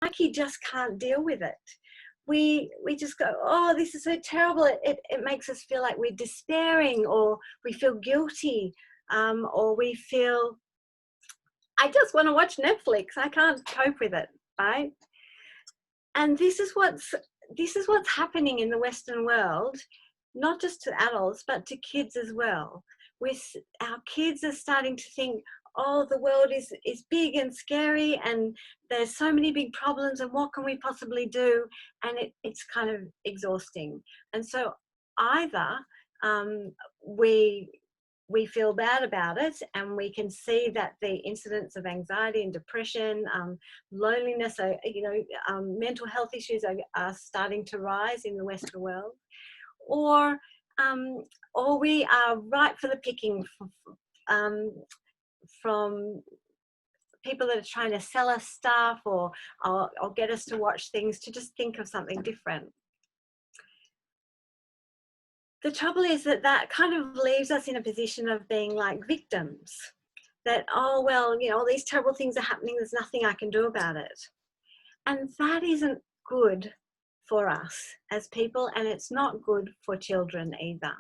psyche just can't deal with it. We just go, oh, this is so terrible. It makes us feel like we're despairing, or we feel guilty, or we feel, I just want to watch Netflix. I can't cope with it, right? And this is what's happening in the Western world, not just to adults, but to kids as well. Our kids are starting to think, oh, the world is big and scary, and there's so many big problems, and what can we possibly do? And it's kind of exhausting. And so either we feel bad about it, and we can see that the incidence of anxiety and depression, loneliness, mental health issues are starting to rise in the Western world, or we are ripe for the picking from people that are trying to sell us stuff, or get us to watch things, to just think of something different. The trouble is that kind of leaves us in a position of being like victims, that, oh, well, all these terrible things are happening, there's nothing I can do about it. And that isn't good for us as people, and it's not good for children either.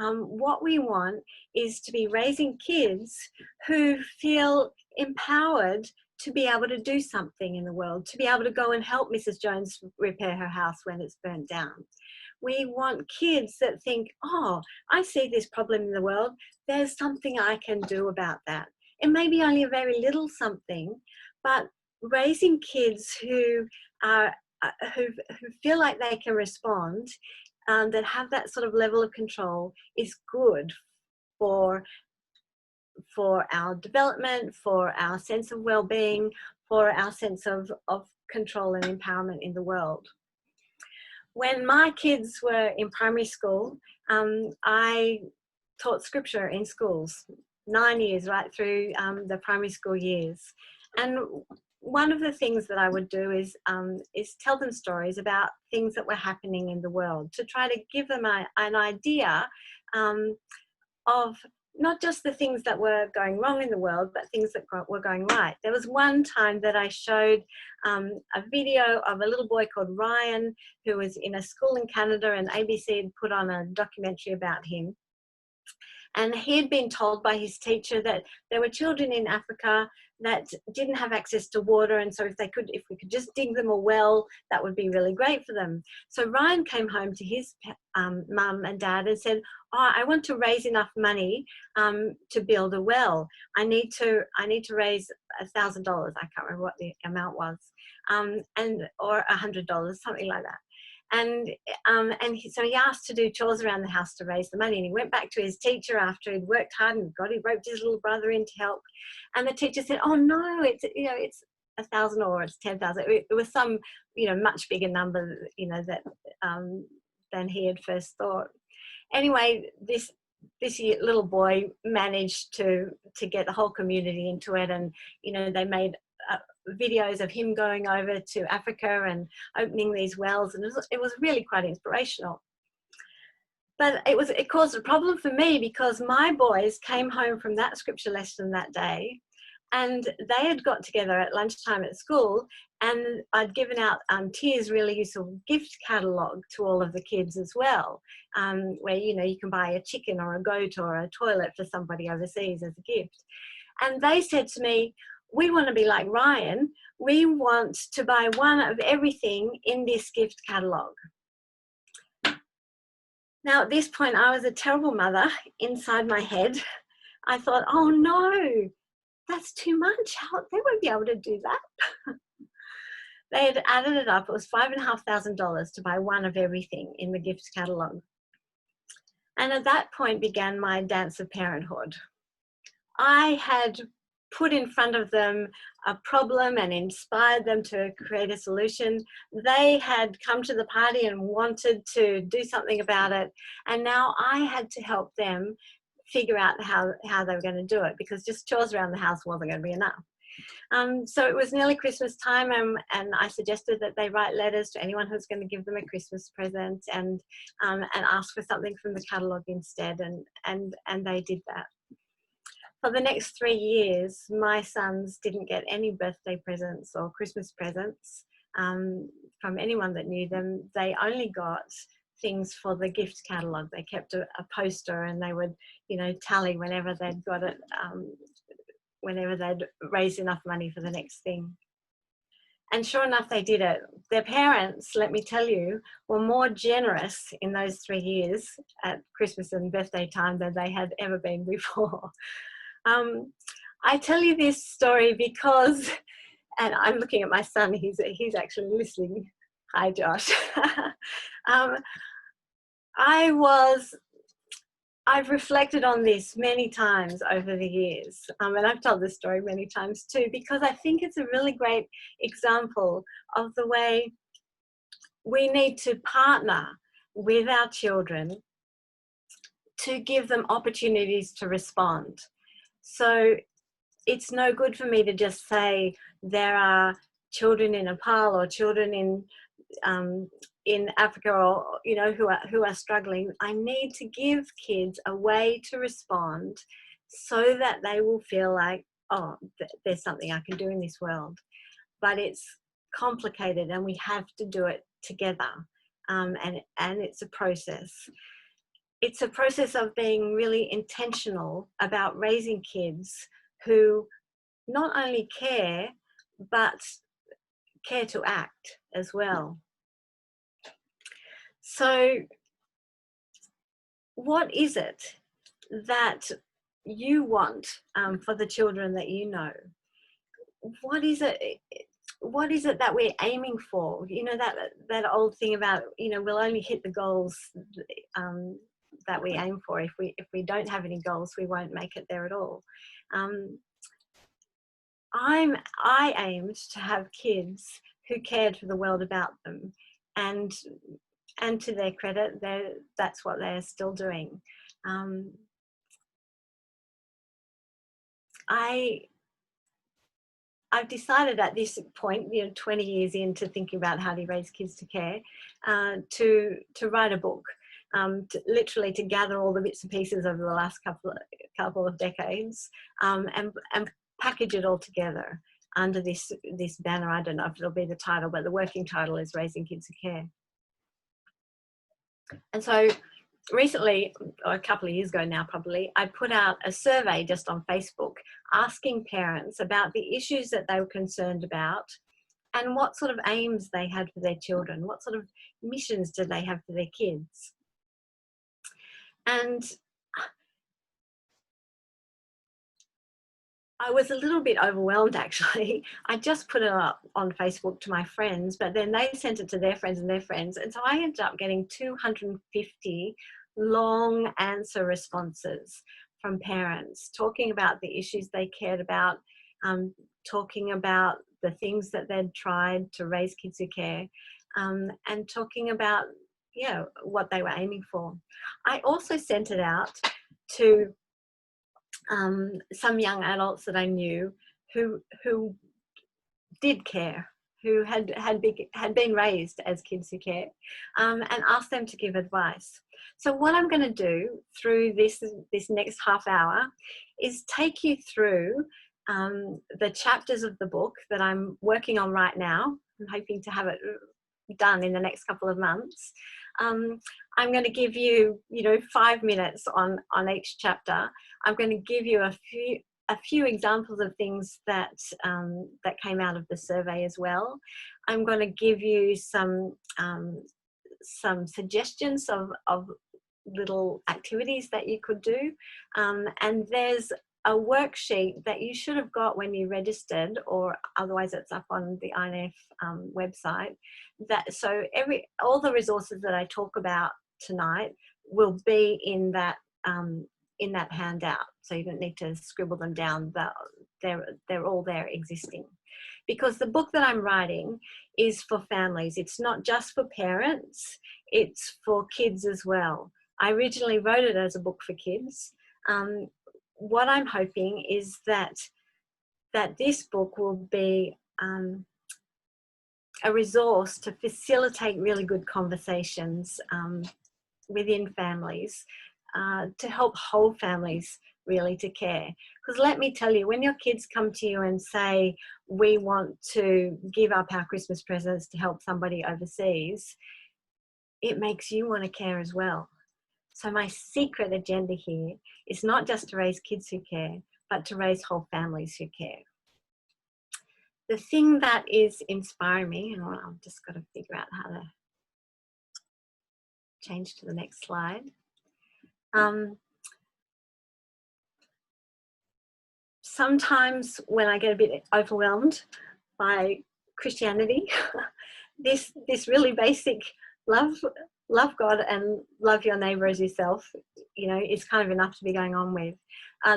What we want is to be raising kids who feel empowered to be able to do something in the world, to be able to go and help Mrs. Jones repair her house when it's burnt down. We want kids that think, oh, I see this problem in the world, there's something I can do about that. It may be only a very little something, but raising kids who feel like they can respond, that have that sort of level of control, is good for our development, for our sense of well-being, for our sense of control and empowerment in the world. When my kids were in primary school, I taught scripture in schools, 9 years, right through the primary school years. And one of the things that I would do is tell them stories about things that were happening in the world, to try to give them an idea of not just the things that were going wrong in the world, but things that were going right. There was one time that I showed a video of a little boy called Ryan, who was in a school in Canada, and ABC had put on a documentary about him. And he had been told by his teacher that there were children in Africa that didn't have access to water, and so if we could just dig them a well, that would be really great for them. So Ryan came home to his mum and dad and said, oh, I want to raise enough money to build a well. I need to raise $1,000. I can't remember what the amount was, or $100, something like that. And so he asked to do chores around the house to raise the money. And he went back to his teacher after he'd worked hard and he roped his little brother in to help. And the teacher said, "Oh no, it's 1,000 or it's 10,000." It was some much bigger number that than he had first thought. Anyway, this little boy managed to get the whole community into it, and they made videos of him going over to Africa and opening these wells, and it was really quite inspirational. But it caused a problem for me, because my boys came home from that scripture lesson that day, and they had got together at lunchtime at school, and I'd given out Tier's really useful gift catalogue to all of the kids as well, where you can buy a chicken or a goat or a toilet for somebody overseas as a gift. And they said to me, "We want to be like Ryan. We want to buy one of everything in this gift catalogue." Now, at this point, I was a terrible mother inside my head. I thought, oh no, that's too much. They won't be able to do that. They had added it up. It was $5,500 to buy one of everything in the gift catalogue. And at that point began my dance of parenthood. I had put in front of them a problem and inspired them to create a solution. They had come to the party and wanted to do something about it. And now I had to help them figure out how they were going to do it, because just chores around the house wasn't going to be enough. So it was nearly Christmas time, and I suggested that they write letters to anyone who's going to give them a Christmas present, and ask for something from the catalogue instead, and they did that. For the next 3 years, my sons didn't get any birthday presents or Christmas presents. from anyone that knew them. They only got things for the gift catalogue. They kept a poster, and they would, tally whenever they'd got it, whenever they'd raised enough money for the next thing. And sure enough, they did it. Their parents, let me tell you, were more generous in those 3 years at Christmas and birthday time than they had ever been before. I tell you this story because, and I'm looking at my son, he's actually listening. Hi, Josh. I've reflected on this many times over the years, and I've told this story many times too, because I think it's a really great example of the way we need to partner with our children to give them opportunities to respond. So it's no good for me to just say there are children in Nepal or children in Africa, or who are struggling. I need to give kids a way to respond so that they will feel like, oh, there's something I can do in this world. But it's complicated, and we have to do it together. And it's a process. It's a process of being really intentional about raising kids who not only care, but care to act as well. So what is it that you want for the children that you know? What is it that we're aiming for? That old thing about, we'll only hit the goals that we aim for. If we don't have any goals, we won't make it there at all. I aimed to have kids who cared for the world about them, and to their credit, that's what they're still doing. I've decided at this point, 20 years into thinking about how to raise kids to care, to write a book, literally to gather all the bits and pieces over the last couple of decades, and package it all together under this banner. I don't know if it'll be the title, but the working title is Raising Kids to Care. And so recently, or a couple of years ago now probably, I put out a survey just on Facebook asking parents about the issues that they were concerned about and what sort of aims they had for their children, what sort of missions did they have for their kids. And I was a little bit overwhelmed, actually. I just put it up on Facebook to my friends, but then they sent it to their friends and their friends. And so I ended up getting 250 long answer responses from parents talking about the issues they cared about, talking about the things that they'd tried to raise kids who care, and talking about, what they were aiming for. I also sent it out to some young adults that I knew who did care, who had been raised as kids who care, and asked them to give advice. So what I'm going to do through this next half hour is take you through the chapters of the book that I'm working on right now. I'm hoping to have it done in the next couple of months. I'm going to give you, 5 minutes on each chapter. I'm going to give you a few examples of things that came out of the survey as well. I'm going to give you some suggestions of little activities that you could do, and there's a worksheet that you should have got when you registered, or otherwise it's up on the INF website. So all the resources that I talk about tonight will be in that handout. So you don't need to scribble them down. They're all there existing. Because the book that I'm writing is for families. It's not just for parents, it's for kids as well. I originally wrote it as a book for kids. What I'm hoping is that this book will be a resource to facilitate really good conversations within families, to help whole families really to care. Because let me tell you, when your kids come to you and say, we want to give up our Christmas presents to help somebody overseas, it makes you want to care as well. So my secret agenda here is not just to raise kids who care, but to raise whole families who care. The thing that is inspiring me, and I've just got to figure out how to change to the next slide. Sometimes when I get a bit overwhelmed by Christianity, this really basic love God and love your neighbour as yourself, you know, is kind of enough to be going on with.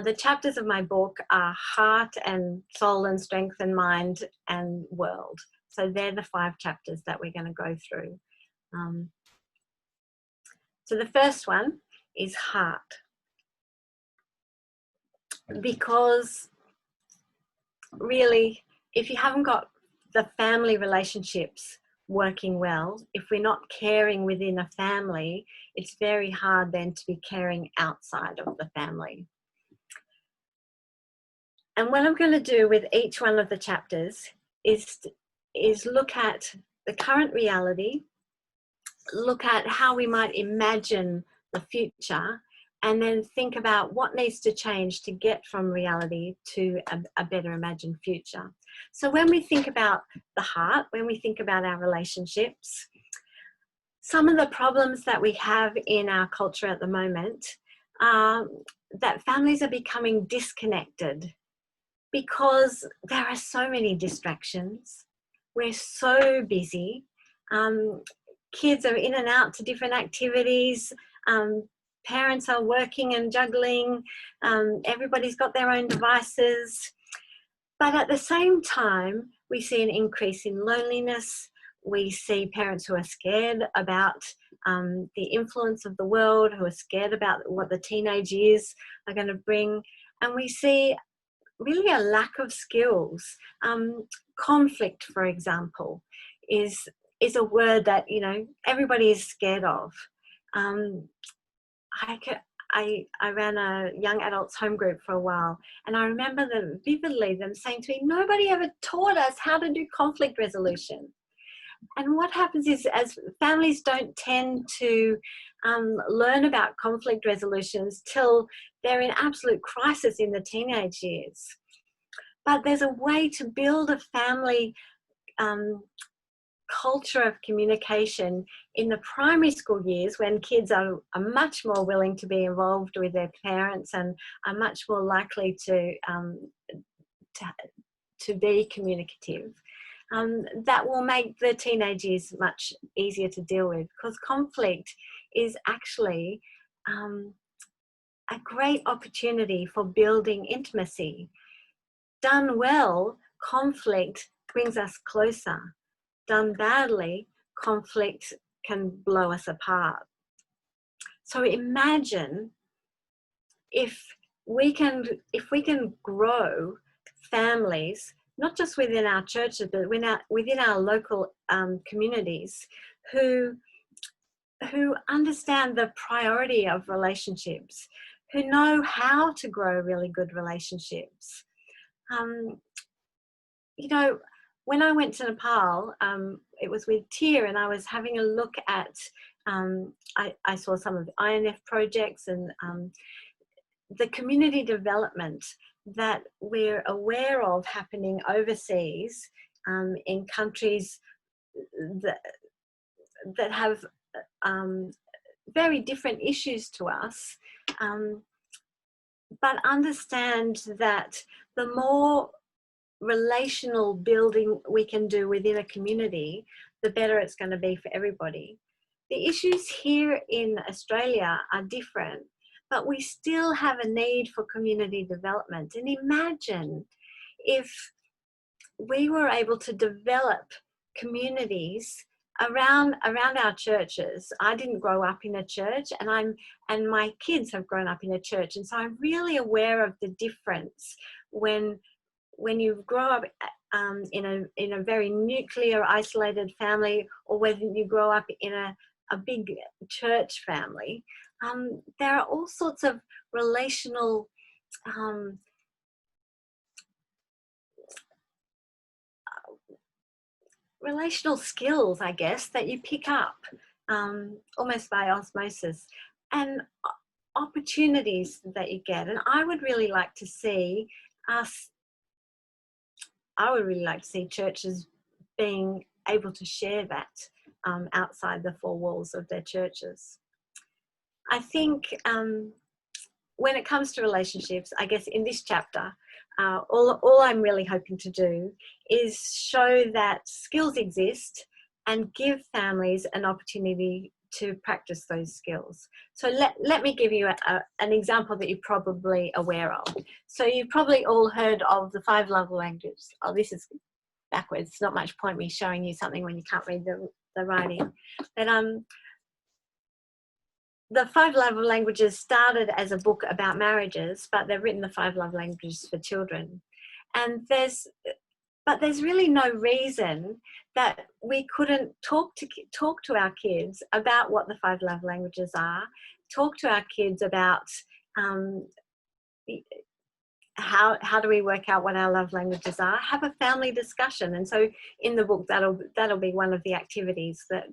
The chapters of my book are heart and soul and strength and mind and world. So they're the 5 chapters that we're going to go through. So the first one is heart. Because really, if you haven't got the family relationships working well, if we're not caring within a family, it's very hard then to be caring outside of the family. And what I'm going to do with each one of the chapters is look at the current reality, look at how we might imagine the future, and then think about what needs to change to get from reality to a better imagined future. So when we think about the heart, when we think about our relationships, some of the problems that we have in our culture at the moment are that families are becoming disconnected because there are so many distractions. We're so busy. Kids are in and out to different activities. Parents are working and juggling. Everybody's got their own devices. But at the same time, we see an increase in loneliness. We see parents who are scared about the influence of the world, who are scared about what the teenage years are going to bring. And we see really a lack of skills. Conflict, for example, is a word that, you know, everybody is scared of. I ran a young adults home group for a while, and I remember them vividly, them saying to me, nobody ever taught us how to do conflict resolution. And what happens is, as families don't tend to learn about conflict resolutions till they're in absolute crisis in the teenage years. But there's a way to build a family culture of communication in the primary school years, when kids are much more willing to be involved with their parents and are much more likely to be communicative. That will make the teenage years much easier to deal with, because conflict is actually a great opportunity for building intimacy. Done well, conflict brings us closer. Done badly, conflict can blow us apart. So imagine if we can grow families, not just within our churches, but within our local communities, who understand the priority of relationships, who know how to grow really good relationships. You know, when I went to Nepal, it was with Tia, and I was having a look at, I saw some of the INF projects and the community development that we're aware of happening overseas in countries that have very different issues to us, but understand that the more relational building we can do within a community, the better it's going to be for everybody. The issues here in Australia are different, but we still have a need for community development. And imagine if we were able to develop communities around our churches. I didn't grow up in a church, and my kids have grown up in a church, and so I'm really aware of the difference when you grow up in a very nuclear, isolated family, or whether you grow up in a big church family. There are all sorts of relational um, relational skills, I guess, that you pick up almost by osmosis, and opportunities that you get. And I would really like to see churches being able to share that outside the four walls of their churches. I think when it comes to relationships, I guess in this chapter, all I'm really hoping to do is show that skills exist and give families an opportunity to practice those skills. So let me give you an example that you're probably aware of. So you've probably all heard of the 5 love languages. Oh, this is backwards. It's not much point me showing you something when you can't read the writing. But the 5 love languages started as a book about marriages, but they've written the 5 love languages for children. And there's really no reason that we couldn't talk to our kids about what the 5 love languages are, talk to our kids about how do we work out what our love languages are, have a family discussion. And so in the book, that'll be one of the activities that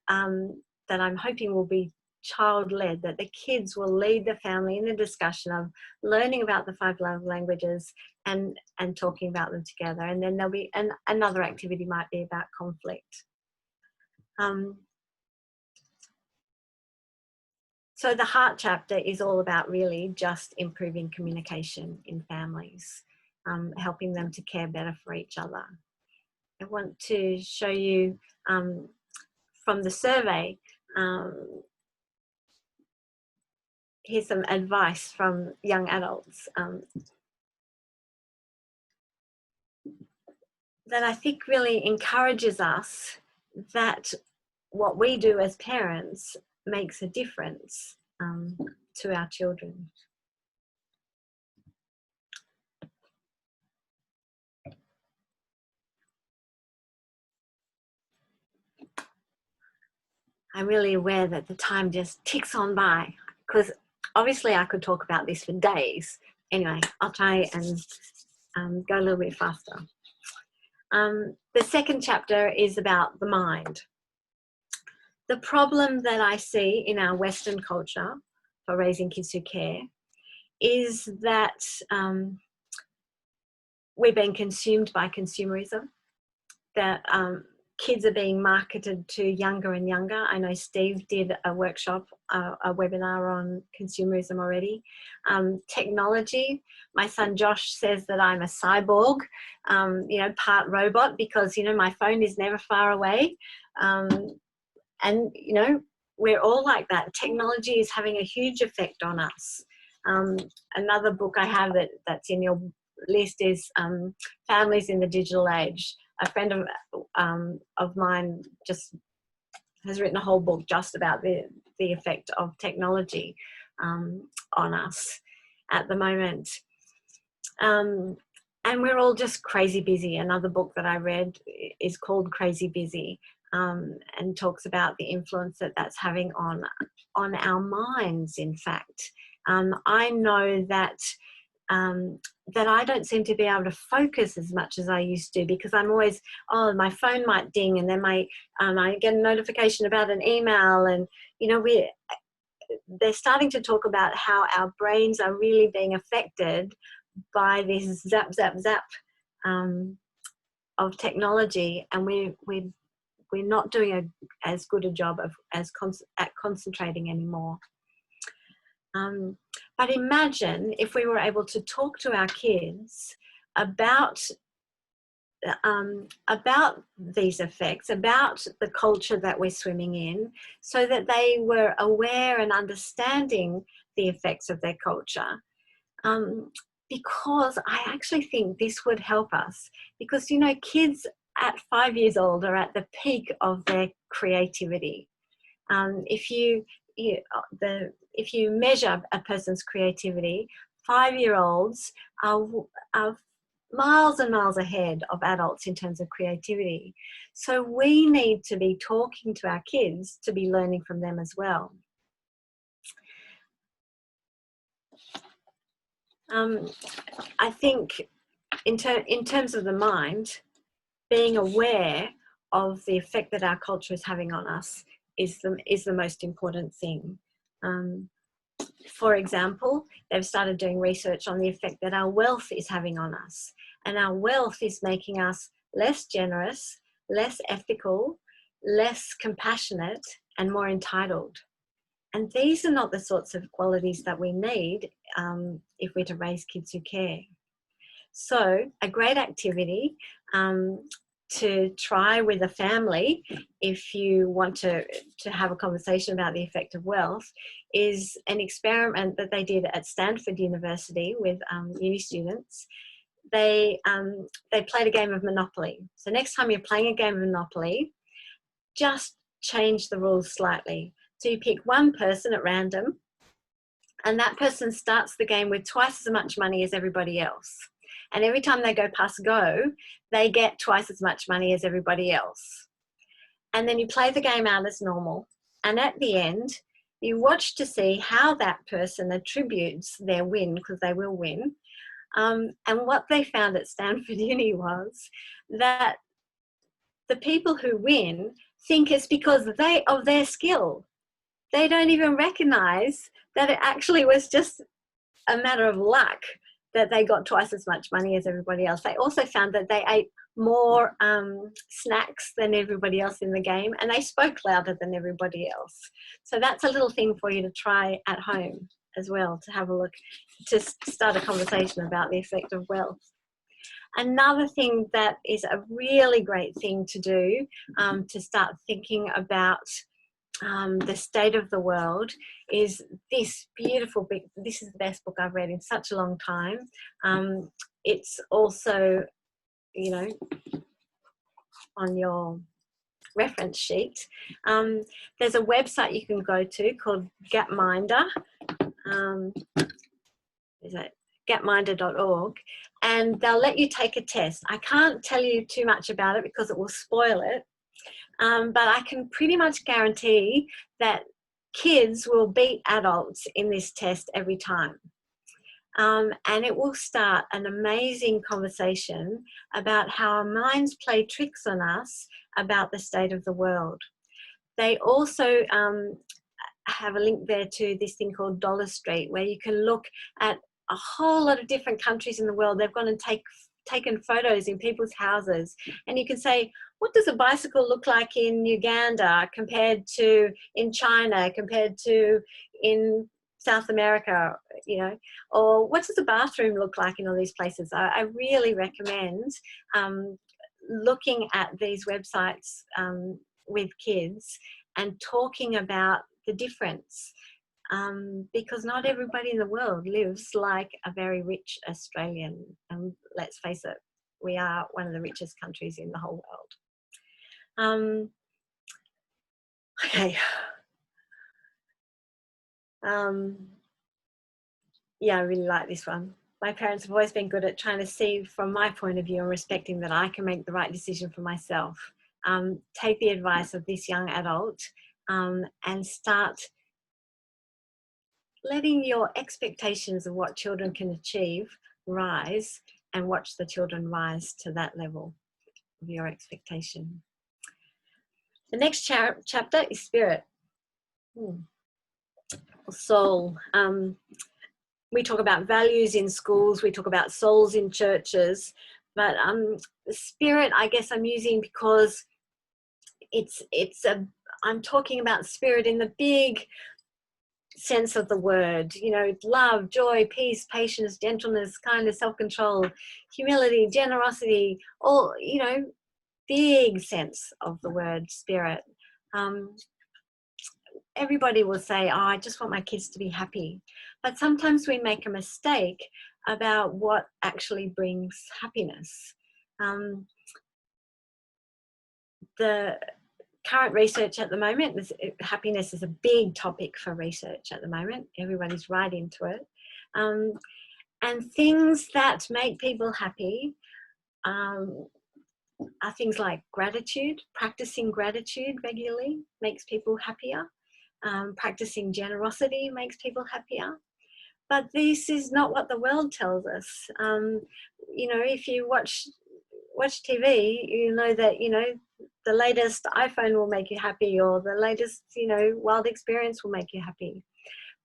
I'm hoping will be child-led, that the kids will lead the family in a discussion of learning about the 5 love languages and talking about them together. And then there'll be another activity might be about conflict. So the heart chapter is all about really just improving communication in families, helping them to care better for each other. I want to show you from the survey, here's some advice from young adults that I think really encourages us that what we do as parents makes a difference to our children. I'm really aware that the time just ticks on by, because obviously I could talk about this for days. Anyway, I'll try and go a little bit faster. The second chapter is about the mind. The problem that I see in our Western culture for raising kids who care is that we're being consumed by consumerism, that kids are being marketed to younger and younger. I know Steve did a workshop, a webinar on consumerism already. Technology, my son Josh says that I'm a cyborg, part robot, because, my phone is never far away. And, we're all like that. Technology is having a huge effect on us. Another book I have that's in your list is Families in the Digital Age. A friend of mine just has written a whole book just about the effect of technology on us at the moment. And we're all just crazy busy. Another book that I read is called Crazy Busy, and talks about the influence that that's having on our minds, in fact. I know that I don't seem to be able to focus as much as I used to, because I'm always, my phone might ding, and then I get a notification about an email, and they're starting to talk about how our brains are really being affected by this zap zap zap of technology, and we're not doing as good a job at concentrating anymore. But imagine if we were able to talk to our kids about these effects, about the culture that we're swimming in, so that they were aware and understanding the effects of their culture. Because I actually think this would help us, because, kids at 5 years old are at the peak of their creativity. If you measure a person's creativity, 5-year-olds are miles and miles ahead of adults in terms of creativity. So we need to be talking to our kids to be learning from them as well. I think in terms of the mind, being aware of the effect that our culture is having on us is the most important thing. For example, they've started doing research on the effect that our wealth is having on us. And our wealth is making us less generous, less ethical, less compassionate, and more entitled. And these are not the sorts of qualities that we need if we're to raise kids who care. So a great activity to try with a family, if you want to have a conversation about the effect of wealth, is an experiment that they did at Stanford University with uni students. They played a game of Monopoly. So next time you're playing a game of Monopoly, just change the rules slightly. So you pick one person at random, and that person starts the game with twice as much money as everybody else. And every time they go past go, they get twice as much money as everybody else. And then you play the game out as normal. And at the end, you watch to see how that person attributes their win, because they will win. And what they found at Stanford Uni was that the people who win think it's because of their skill. They don't even recognize that it actually was just a matter of luck that they got twice as much money as everybody else. They also found that they ate more snacks than everybody else in the game, and they spoke louder than everybody else. So that's a little thing for you to try at home as well, to have a look, to start a conversation about the effect of wealth. Another thing that is a really great thing to do to start thinking about the state of the world is this beautiful book. This is the best book I've read in such a long time. It's also, you know, on your reference sheet. There's a website you can go to called Gapminder. Is it gapminder.org? And they'll let you take a test. I can't tell you too much about it because it will spoil it. But I can pretty much guarantee that kids will beat adults in this test every time. And it will start an amazing conversation about how our minds play tricks on us about the state of the world. They also have a link there to this thing called Dollar Street, where you can look at a whole lot of different countries in the world. They've gone and taken photos in people's houses, and you can say, what does a bicycle look like in Uganda compared to in China, compared to in South America, you know, or what does a bathroom look like in all these places? I really recommend looking at these websites with kids and talking about the difference, because not everybody in the world lives like a very rich Australian. And let's face it, we are one of the richest countries in the whole world. Okay. Yeah, I really like this one. My parents have always been good at trying to see from my point of view and respecting that I can make the right decision for myself. Take the advice of this young adult and start letting your expectations of what children can achieve rise, and watch the children rise to that level of your expectation. The next chapter is spirit. Soul. We talk about values in schools, we talk about souls in churches, but spirit, I guess I'm using because I'm talking about spirit in the big sense of the word, you know, love, joy, peace, patience, gentleness, kindness, self-control, humility, generosity, all, you know, big sense of the word spirit. Everybody will say, oh, I just want my kids to be happy. But sometimes we make a mistake about what actually brings happiness. The current research at the moment, happiness is a big topic for research at the moment. Everybody's right into it. And things that make people happy are things like gratitude. Practicing gratitude regularly makes people happier. Practicing generosity makes people happier. but this is not what the world tells us. You know, if you watch TV, you know that, you know, the latest iPhone will make you happy, or the latest, you know, wild experience will make you happy.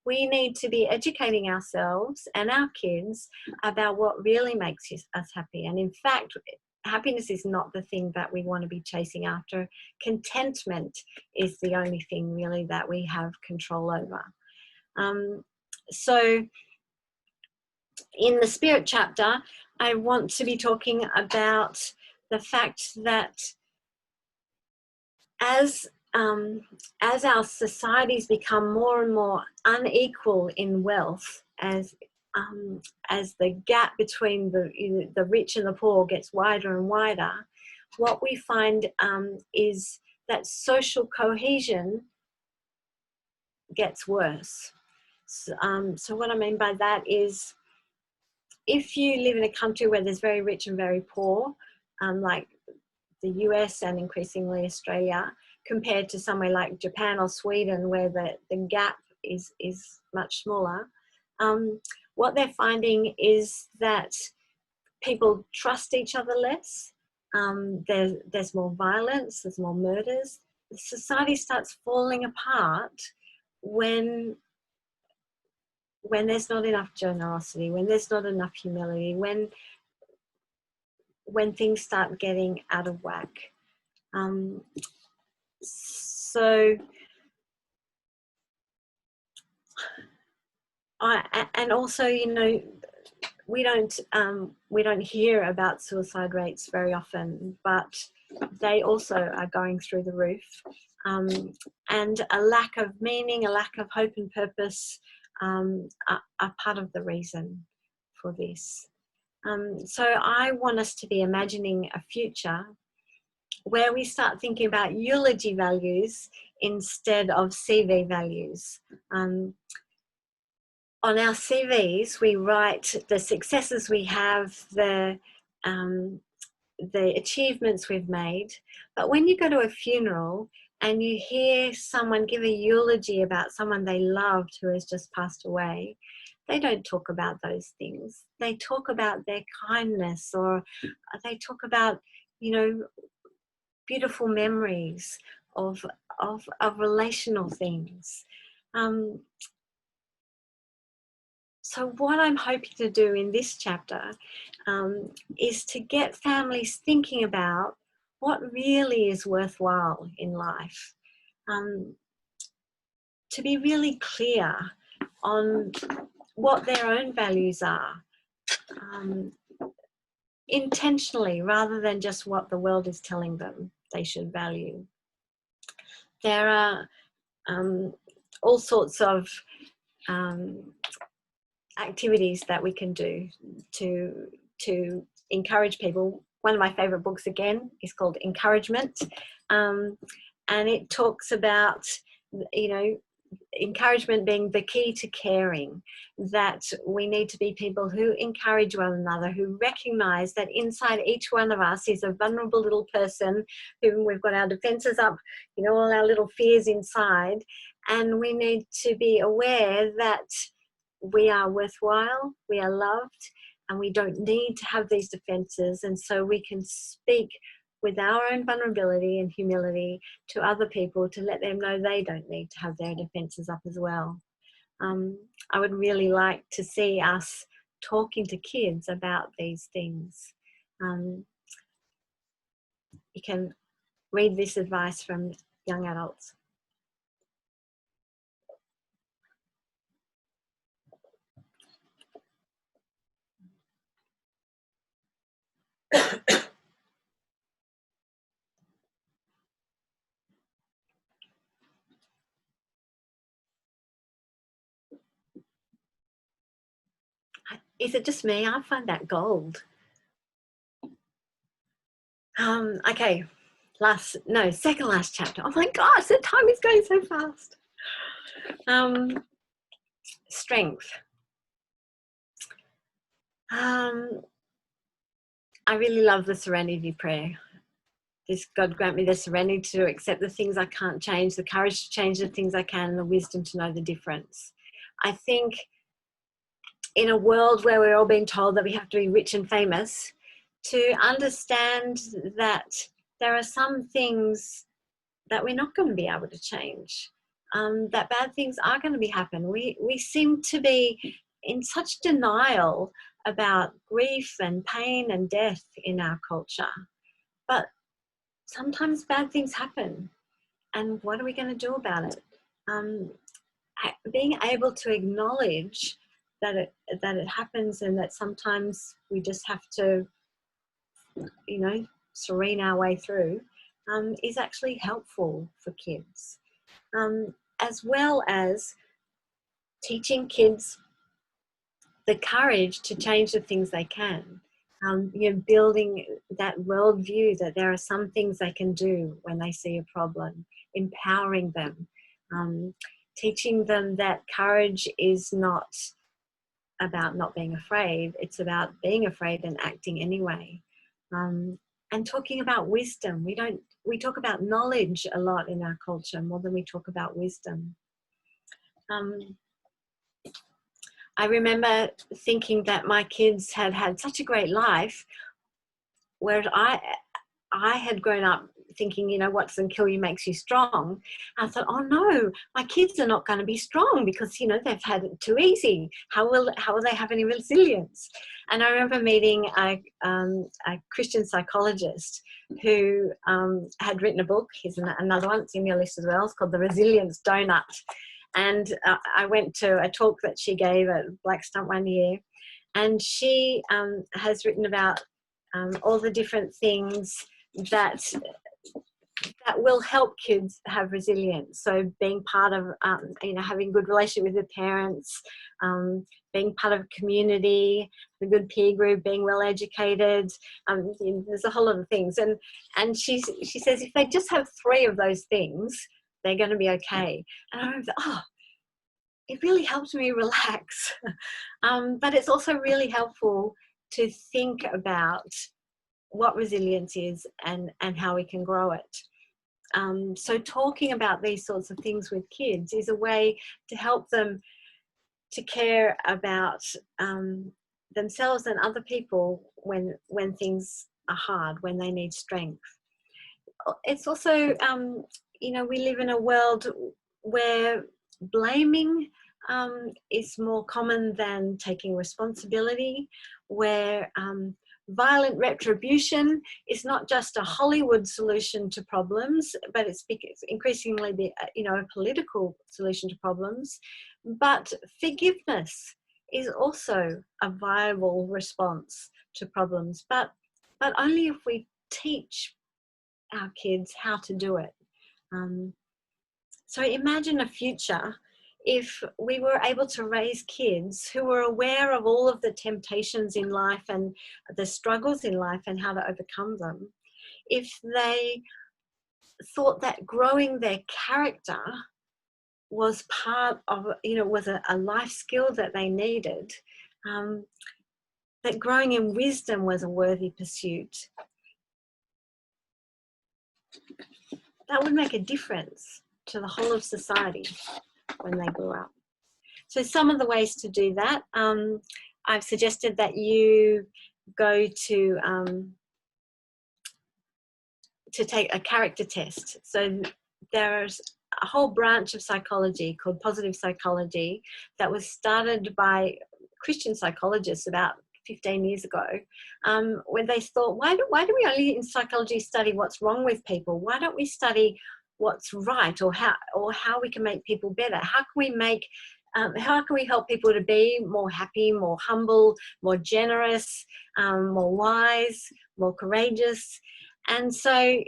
We need to be educating ourselves and our kids about what really makes us happy. And in fact, happiness is not the thing that we want to be chasing after. Contentment is the only thing really that we have control over. So in the spirit chapter, I want to be talking about the fact that as our societies become more and more unequal in wealth, as the gap between the rich and the poor gets wider and wider, what we find is that social cohesion gets worse. So what I mean by that is, if you live in a country where there's very rich and very poor, like the US and increasingly Australia, compared to somewhere like Japan or Sweden, where the gap is much smaller, what they're finding is that people trust each other less. There's more violence, there's more murders. The society starts falling apart when there's not enough generosity, when there's not enough humility, when things start getting out of whack. And also, you know, we don't hear about suicide rates very often, but they also are going through the roof. And a lack of meaning, a lack of hope and purpose are part of the reason for this. So I want us to be imagining a future where we start thinking about eulogy values instead of CV values. On our CVs, we write the successes we have, the achievements we've made. But when you go to a funeral and you hear someone give a eulogy about someone they loved who has just passed away, they don't talk about those things. They talk about their kindness, or they talk about, you know, beautiful memories of relational things. So what I'm hoping to do in this chapter is to get families thinking about what really is worthwhile in life, to be really clear on what their own values are, intentionally, rather than just what the world is telling them they should value. There are all sorts of activities that we can do to encourage people. One of my favorite books, again, is called Encouragement, and it talks about, you know, encouragement being the key to caring, that we need to be people who encourage one another, who recognize that inside each one of us is a vulnerable little person whom we've got our defenses up, you know, all our little fears inside, and we need to be aware that we are worthwhile, we are loved, and we don't need to have these defenses. And so we can speak with our own vulnerability and humility to other people to let them know they don't need to have their defenses up as well. I would really like to see us talking to kids about these things. You can read this advice from young adults. Is it just me? I find that gold. Okay, second last chapter. Oh my gosh, the time is going so fast. Strength. I really love the serenity prayer. This God grant me the serenity to accept the things I can't change, the courage to change the things I can, and the wisdom to know the difference. I think in a world where we're all being told that we have to be rich and famous, to understand that there are some things that we're not going to be able to change, that bad things are going to be happen. We seem to be in such denial about grief and pain and death in our culture. But sometimes bad things happen. And what are we going to do about it? Being able to acknowledge that it happens, and that sometimes we just have to, serene our way through, is actually helpful for kids, as well as teaching kids the courage to change the things they can. Building that worldview that there are some things they can do when they see a problem, empowering them, teaching them that courage is not about not being afraid, it's about being afraid and acting anyway. And talking about wisdom. We talk about knowledge a lot in our culture more than we talk about wisdom. I remember thinking that my kids had had such a great life, whereas I had grown up thinking, what doesn't kill you makes you strong. I thought, oh no, my kids are not going to be strong because, they've had it too easy. How will they have any resilience? And I remember meeting a Christian psychologist who had written a book. Here's another one, it's in your list as well. It's called The Resilience Donut. And I went to a talk that she gave at Blackstunt one year, and she has written about all the different things that will help kids have resilience. So being part of, having a good relationship with their parents, being part of a community, a good peer group, being well educated. There's a whole lot of things. And she says if they just have 3 of those things, they're going to be okay. And I remember, it really helped me relax. But it's also really helpful to think about what resilience is and how we can grow it. So talking about these sorts of things with kids is a way to help them to care about themselves and other people when things are hard, when they need strength. It's also, we live in a world where blaming is more common than taking responsibility, where violent retribution is not just a Hollywood solution to problems, but it's increasingly a political solution to problems. But forgiveness is also a viable response to problems, but only if we teach our kids how to do it. So imagine a future if we were able to raise kids who were aware of all of the temptations in life and the struggles in life and how to overcome them. If they thought that growing their character was part of, was a life skill that they needed, that growing in wisdom was a worthy pursuit, that would make a difference to the whole of society when they grew up. So some of the ways to do that, I've suggested that you go to take a character test. So there's a whole branch of psychology called positive psychology that was started by Christian psychologists about 15 years ago, when they thought, why do we only in psychology study what's wrong with people? Why don't we study what's right, or how we can make people better? How can we help people to be more happy, more humble, more generous, more wise, more courageous? And so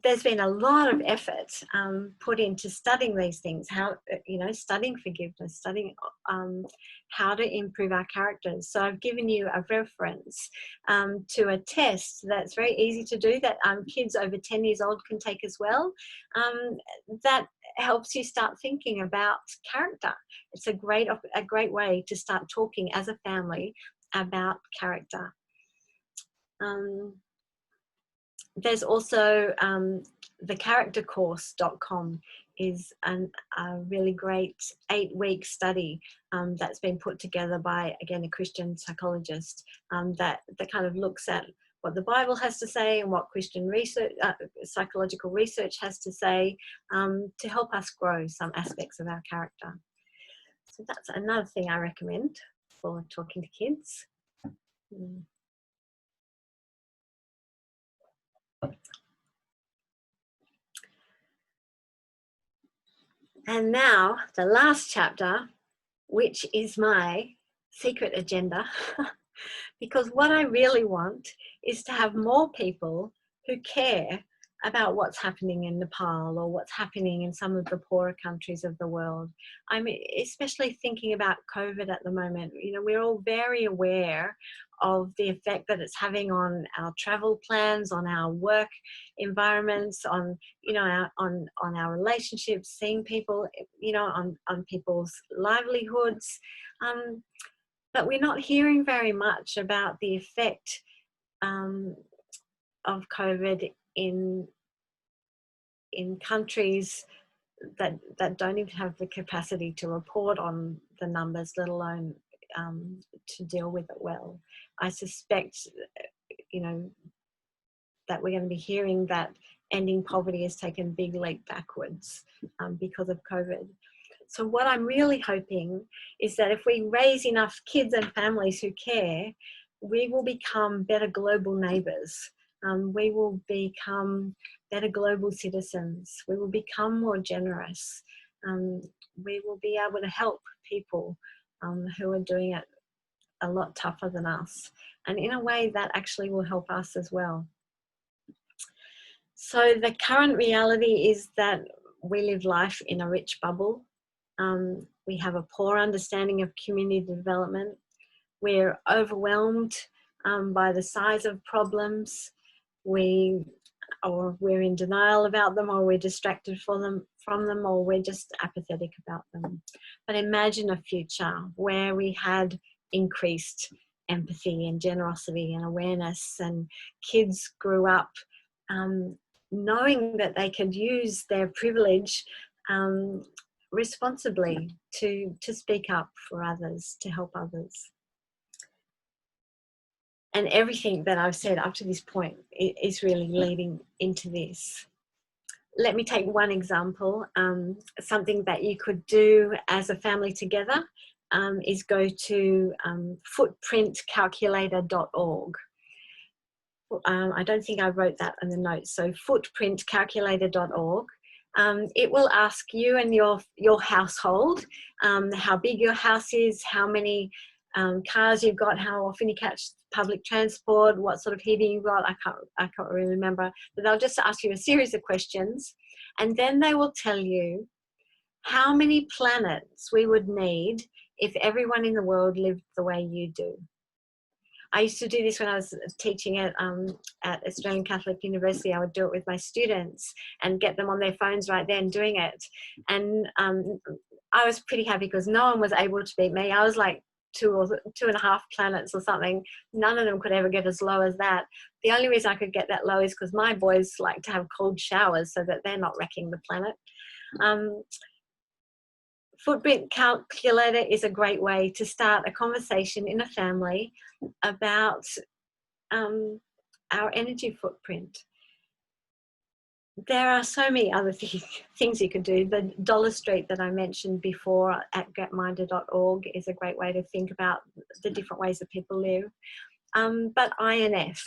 there's been a lot of effort put into studying these things, studying forgiveness, studying how to improve our characters. So I've given you a reference to a test that's very easy to do that kids over 10 years old can take as well. That helps you start thinking about character. It's a great way to start talking as a family about character. There's also the Charactercourse.com a really great 8-week study that's been put together by, again, a Christian psychologist that kind of looks at what the Bible has to say and what Christian research, psychological research has to say to help us grow some aspects of our character. So that's another thing I recommend for talking to kids. And now the last chapter, which is my secret agenda, because what I really want is to have more people who care about what's happening in Nepal or what's happening in some of the poorer countries of the world. I'm especially thinking about COVID at the moment. You know, we're all very aware of the effect that it's having on our travel plans, on our work environments, on, you know, on our relationships, seeing people, you know, on people's livelihoods. But we're not hearing very much about the effect of COVID in countries that don't even have the capacity to report on the numbers, let alone to deal with it well. I suspect, you know, that we're going to be hearing that ending poverty has taken a big leap backwards because of COVID. So what I'm really hoping is that if we raise enough kids and families who care, we will become better global neighbours. We will become better global citizens. We will become more generous. We will be able to help people who are doing it a lot tougher than us. And in a way that actually will help us as well. So the current reality is that we live life in a rich bubble. We have a poor understanding of community development. We're overwhelmed by the size of problems. We're in denial about them, or we're distracted from them, or we're just apathetic about them. But imagine a future where we had increased empathy and generosity and awareness, and kids grew up knowing that they could use their privilege responsibly to speak up for others, to help others. And everything that I've said up to this point is really leading into this. Let me take one example. Something that you could do as a family together is go to footprintcalculator.org. I don't think I wrote that in the notes. So footprintcalculator.org. It will ask you and your household how big your house is, how many cars you've got, how often you catch public transport, what sort of heating you've got. I can't really remember, but they'll just ask you a series of questions, and then they will tell you how many planets we would need if everyone in the world lived the way you do. I used to do this when I was teaching at Australian Catholic University. I would do it with my students and get them on their phones right then doing it. And I was pretty happy because no one was able to beat me. I was like 2 or 2.5 planets or something. None of them could ever get as low as that. The only reason I could get that low is because my boys like to have cold showers so that they're not wrecking the planet. Footprint calculator is a great way to start a conversation in a family about our energy footprint. There are so many other things you could do. The Dollar Street that I mentioned before at getminder.org is a great way to think about the different ways that people live. But INF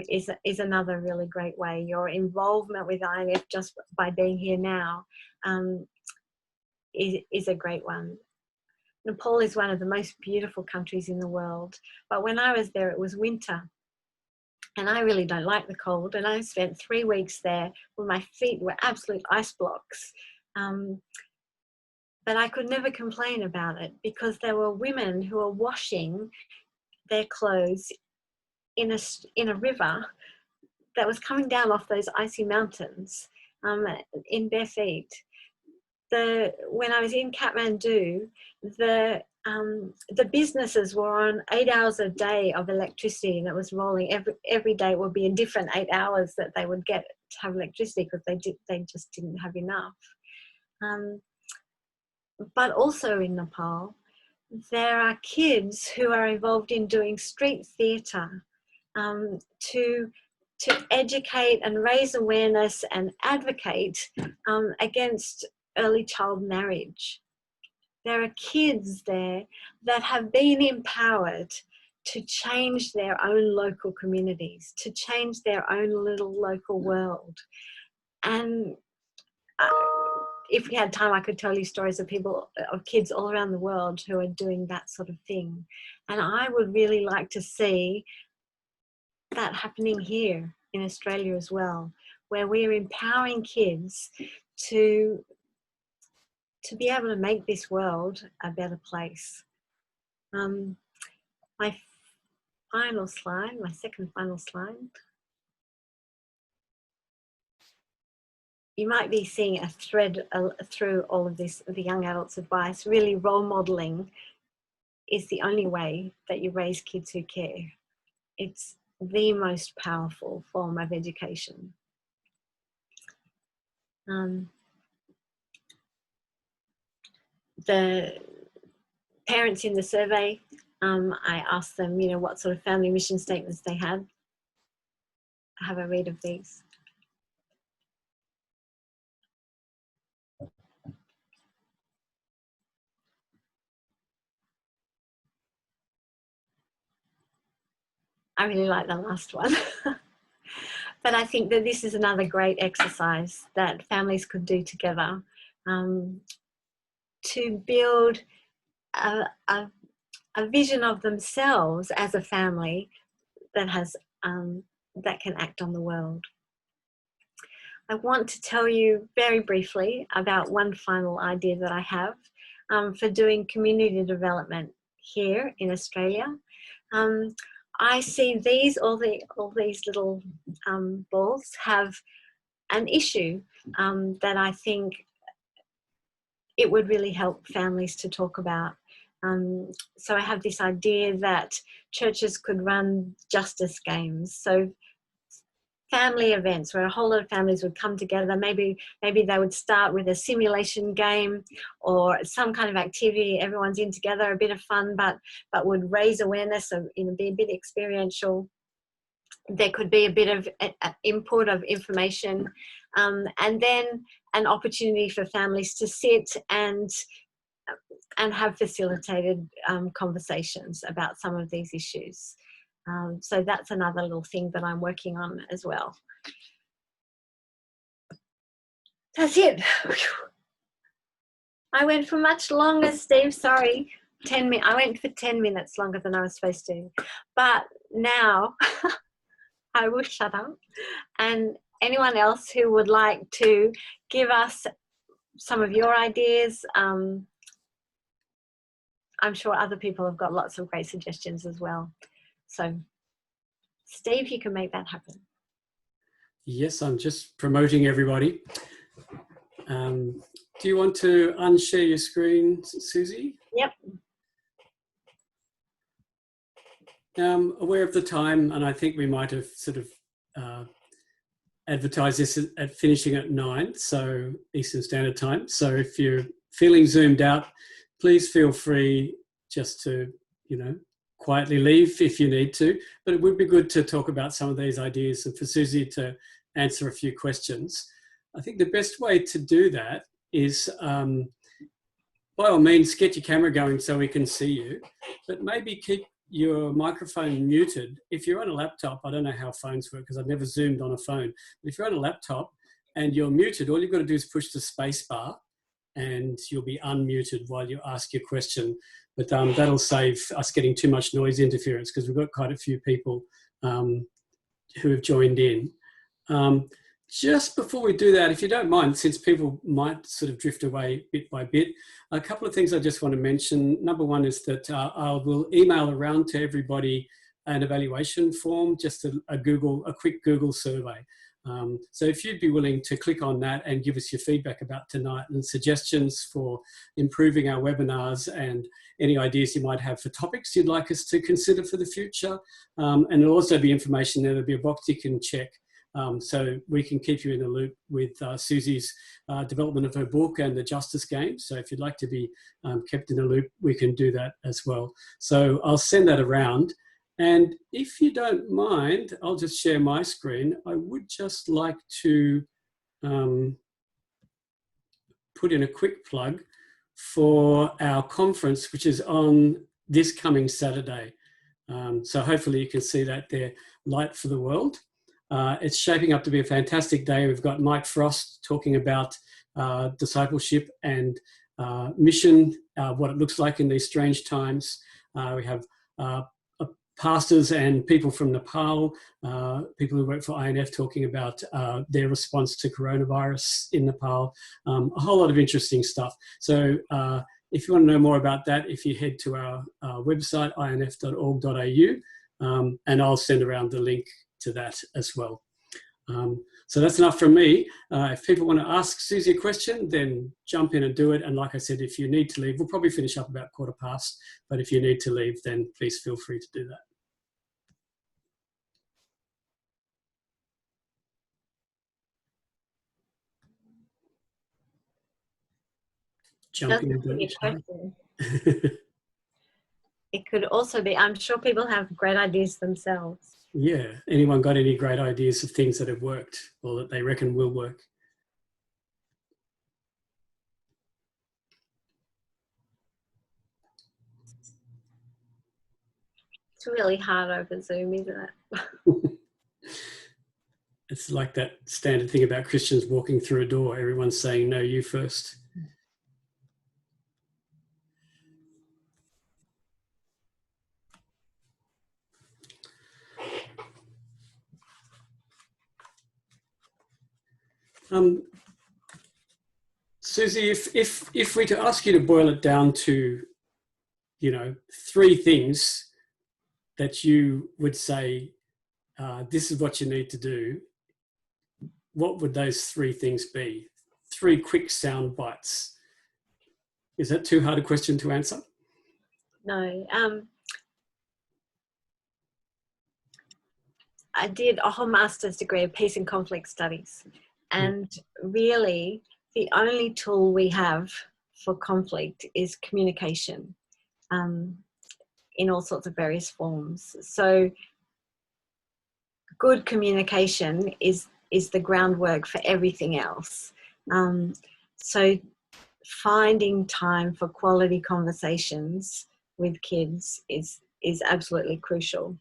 is another really great way. Your involvement with INF just by being here now is a great one. Nepal is one of the most beautiful countries in the world, but when I was there it was winter and I really don't like the cold, and I spent 3 weeks there where my feet were absolute ice blocks, but I could never complain about it because there were women who were washing their clothes in a river that was coming down off those icy mountains in bare feet. When I was in Kathmandu, the businesses were on 8 hours a day of electricity, and it was rolling every day. It would be a different 8 hours that they would get to have electricity because they just didn't have enough. But also in Nepal, there are kids who are involved in doing street theatre to educate and raise awareness and advocate against early child marriage. There are kids there that have been empowered to change their own local communities, to change their own little local world. And if we had time, I could tell you stories of kids all around the world who are doing that sort of thing. And I would really like to see that happening here in Australia as well, where we're empowering kids to be able to make this world a better place. My final slide, my second final slide. You might be seeing a thread through all of this, the young adults' advice. Really, role modelling is the only way that you raise kids who care. It's the most powerful form of education. The parents in the survey, I asked them, you know, what sort of family mission statements they had. Have a read of these. I really like the last one. But I think that this is another great exercise that families could do together to build a vision of themselves as a family that has that can act on the world. I want to tell you very briefly about one final idea that I have for doing community development here in Australia. I see all these little balls have an issue that I think it would really help families to talk about. So I have this idea that churches could run justice games. So family events where a whole lot of families would come together. Maybe they would start with a simulation game or some kind of activity. Everyone's in together, a bit of fun, but would raise awareness of, you know, be a bit experiential. There could be a bit of input of information, and then an opportunity for families to sit and have facilitated conversations about some of these issues. So that's another little thing that I'm working on as well. That's it. I went for much longer, Steve, sorry. 10 minutes. I went for 10 minutes longer than I was supposed to. But now I will shut up. And anyone else who would like to give us some of your ideas, I'm sure other people have got lots of great suggestions as well. So, Steve, you can make that happen. Yes, I'm just promoting everybody. Do you want to unshare your screen, Susie? Yep. Aware of the time, and I think we might have sort of advertised this at finishing at 9, so Eastern Standard Time. So if you're feeling zoomed out, please feel free just to, you know, quietly leave if you need to. But it would be good to talk about some of these ideas and for Susie to answer a few questions. I think the best way to do that is, by all means, get your camera going so we can see you, but maybe keep your microphone muted. If you're on a laptop, I don't know how phones work because I've never zoomed on a phone. But if you're on a laptop and you're muted, all you've got to do is push the space bar and you'll be unmuted while you ask your question. But that'll save us getting too much noise interference because we've got quite a few people who have joined in. Just before we do that, if you don't mind, since people might sort of drift away bit by bit, a couple of things I just want to mention. Number one is that I will email around to everybody an evaluation form, just a quick Google survey. So if you'd be willing to click on that and give us your feedback about tonight and suggestions for improving our webinars and any ideas you might have for topics you'd like us to consider for the future. And there'll also be information there. There'll be a box you can check So we can keep you in the loop with Susie's development of her book and the Justice Game. So if you'd like to be kept in the loop, we can do that as well. So I'll send that around. And if you don't mind, I'll just share my screen. I would just like to put in a quick plug for our conference, which is on this coming Saturday. So hopefully you can see that there, Light for the World. It's shaping up to be a fantastic day. We've got Mike Frost talking about discipleship and mission, what it looks like in these strange times. We have pastors and people from Nepal, people who work for INF talking about their response to coronavirus in Nepal, a whole lot of interesting stuff. So if you want to know more about that, if you head to our website, inf.org.au, and I'll send around the link to that as well. So that's enough from me. If people want to ask Susie a question, then jump in and do it. And like I said, if you need to leave, we'll probably finish up about 1:15, but if you need to leave, then please feel free to do that. Jumping into it. It could also be, I'm sure people have great ideas themselves. Yeah. Anyone got any great ideas of things that have worked or that they reckon will work? It's really hard over Zoom, isn't it? It's like that standard thing about Christians walking through a door. Everyone's saying, no, you first. Susie, if we could ask you to boil it down to, 3 things that you would say, this is what you need to do, what would those 3 things be? 3 quick sound bites. Is that too hard a question to answer? No. I did a whole master's degree of peace and conflict studies. And really, the only tool we have for conflict is communication in all sorts of various forms. So good communication is the groundwork for everything else. So finding time for quality conversations with kids is absolutely crucial.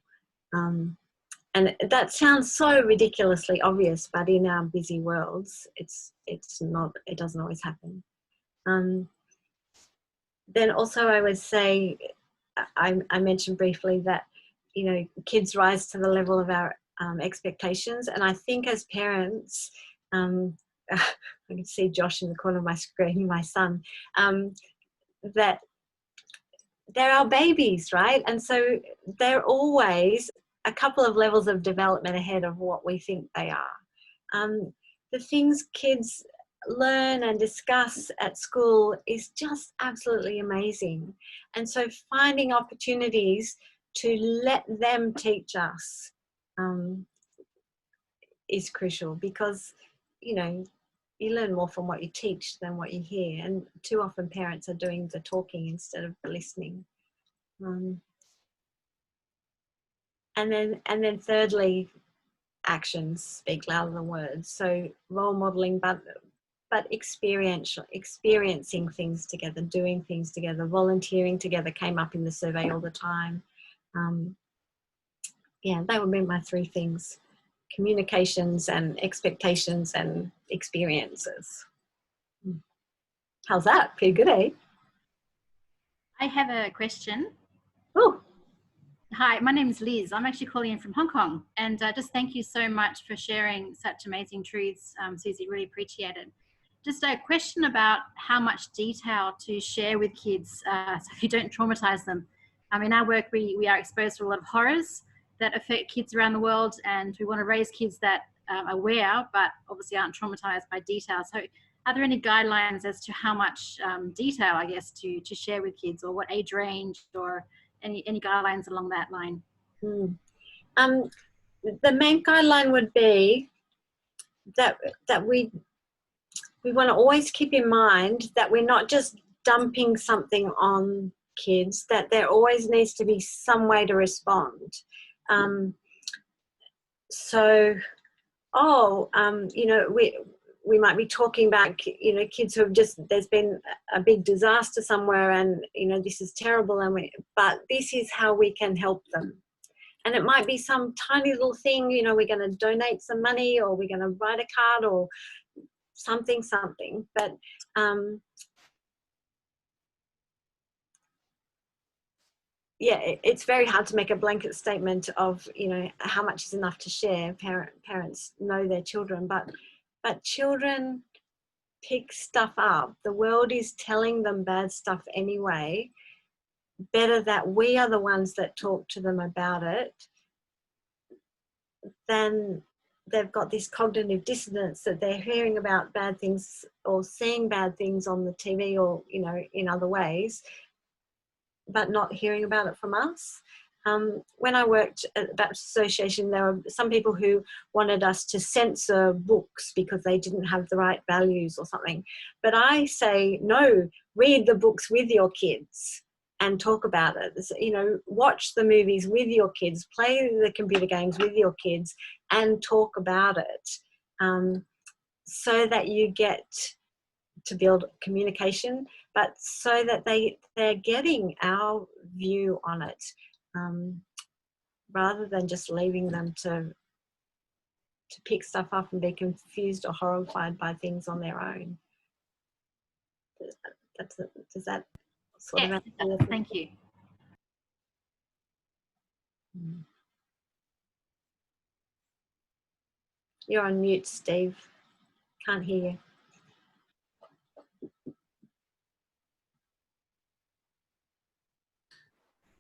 And that sounds so ridiculously obvious, but in our busy worlds, it's not. It doesn't always happen. Then also, I would say, I mentioned briefly that kids rise to the level of our expectations, and I think as parents, I can see Josh in the corner of my screen, my son, that they're our babies, right? And so they're always a couple of levels of development ahead of what we think they are. The things kids learn and discuss at school is just absolutely amazing. And so finding opportunities to let them teach us is crucial, because, you learn more from what you teach than what you hear. And too often parents are doing the talking instead of the listening. And then thirdly, actions speak louder than words. So role modeling, but experiencing things together, doing things together, volunteering together came up in the survey all the time. Yeah, they would be my 3 things: communications and expectations and experiences. How's that? Pretty good, eh? I have a question. Oh. Hi, my name is Liz. I'm actually calling in from Hong Kong. And just thank you so much for sharing such amazing truths, Susie. Really appreciate it. Just a question about how much detail to share with kids so you don't traumatize them. In our work, we are exposed to a lot of horrors that affect kids around the world, and we want to raise kids that are aware but obviously aren't traumatized by detail. So are there any guidelines as to how much detail, I guess, to share with kids, or what age range, or any guidelines along that line? The main guideline would be that we want to always keep in mind that we're not just dumping something on kids, that there always needs to be some way to respond. You know, we might be talking about, you know, kids who have there's been a big disaster somewhere, and, you know, this is terrible, but this is how we can help them. And it might be some tiny little thing, you know, we're going to donate some money, or we're going to write a card, or something. But it's very hard to make a blanket statement of, you know, how much is enough to share. Parents know their children, but children pick stuff up. The world is telling them bad stuff anyway. Better that we are the ones that talk to them about it than they've got this cognitive dissonance that they're hearing about bad things or seeing bad things on the TV, or, you know, in other ways, but not hearing about it from us. When I worked at the Baptist Association, there were some people who wanted us to censor books because they didn't have the right values or something. But I say, no, read the books with your kids and talk about it. You know, watch the movies with your kids, play the computer games with your kids, and talk about it, so that you get to build communication, but so that they're getting our view on it, rather than just leaving them to pick stuff up and be confused or horrified by things on their own. Does that sort of answer? Thank you. You're on mute, Steve. Can't hear you.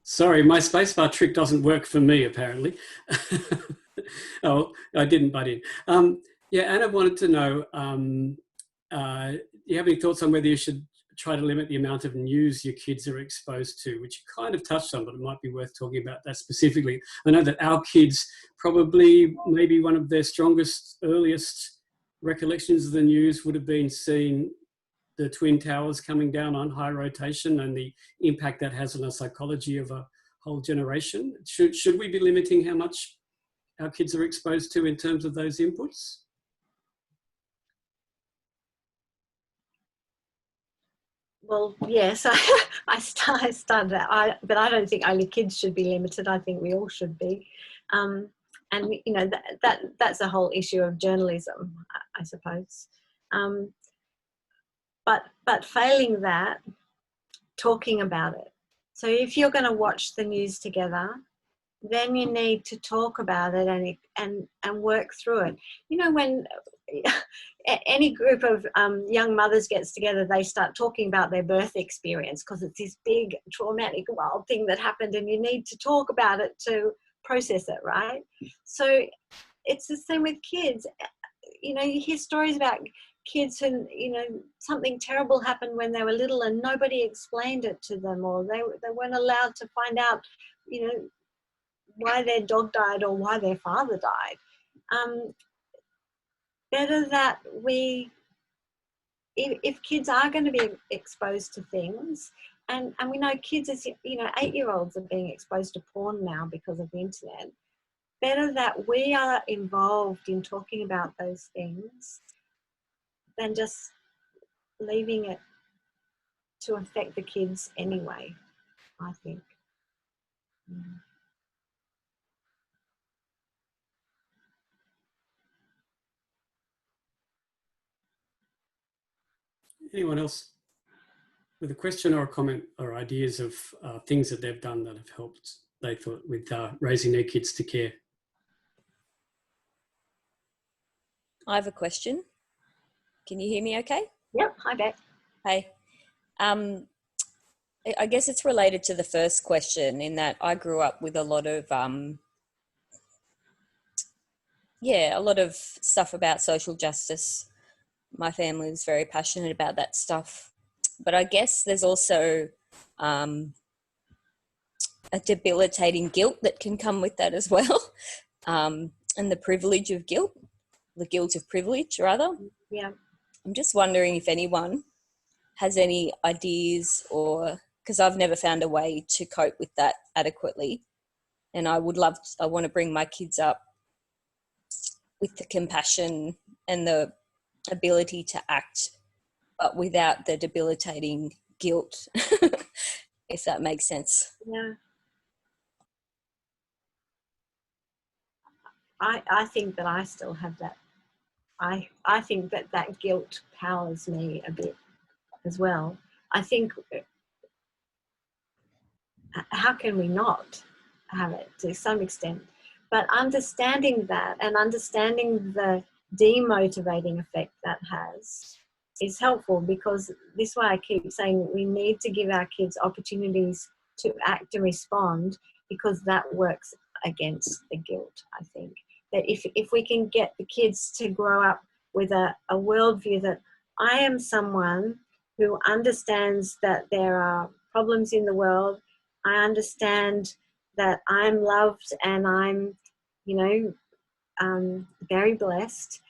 Sorry, my spacebar trick doesn't work for me, apparently. Oh, I didn't butt in. Yeah, Anna wanted to know, do you have any thoughts on whether you should try to limit the amount of news your kids are exposed to, which you kind of touched on, but it might be worth talking about that specifically. I know that our kids probably, maybe one of their strongest, earliest recollections of the news would have been seeing the Twin Towers coming down on high rotation and the impact that has on the psychology of a whole generation. Should we be limiting how much our kids are exposed to in terms of those inputs? Well, yes, I started that, but I don't think only kids should be limited. I think we all should be. And, you know, that's a whole issue of journalism, I suppose. But failing that, talking about it. So if you're going to watch the news together, then you need to talk about it and work through it. You know, when any group of young mothers gets together, they start talking about their birth experience because it's this big, traumatic, wild thing that happened, and you need to talk about it to process it, right? So it's the same with kids. You know, you hear stories about kids who, you know, something terrible happened when they were little and nobody explained it to them, or they weren't allowed to find out, you know, why their dog died or why their father died. Better that if kids are going to be exposed to things, and we know kids, as you know, 8-year-olds are being exposed to porn now because of the internet. Better that we are involved in talking about those things than just leaving it to affect the kids anyway, I think. Anyone else with a question or a comment or ideas of things that they've done that have helped, they thought, with raising their kids to care? I have a question. Can you hear me okay? Yep, hi Beck. Hey. I guess it's related to the first question in that I grew up with a lot of, a lot of stuff about social justice. My family was very passionate about that stuff. But I guess there's also a debilitating guilt that can come with that as well, and the privilege of guilt. the guilt of privilege, rather. Yeah. I'm just wondering if anyone has any ideas, or because I've never found a way to cope with that adequately. And I want to bring my kids up with the compassion and the ability to act, but without the debilitating guilt, if that makes sense. Yeah. I think that I still have that. I think that guilt powers me a bit as well. I think, how can we not have it to some extent? But understanding that and understanding the demotivating effect that has is helpful, because this is why I keep saying we need to give our kids opportunities to act and respond, because that works against the guilt. I think that if we can get the kids to grow up with a worldview that I am someone who understands that there are problems in the world, I understand that I'm loved and I'm, very blessed.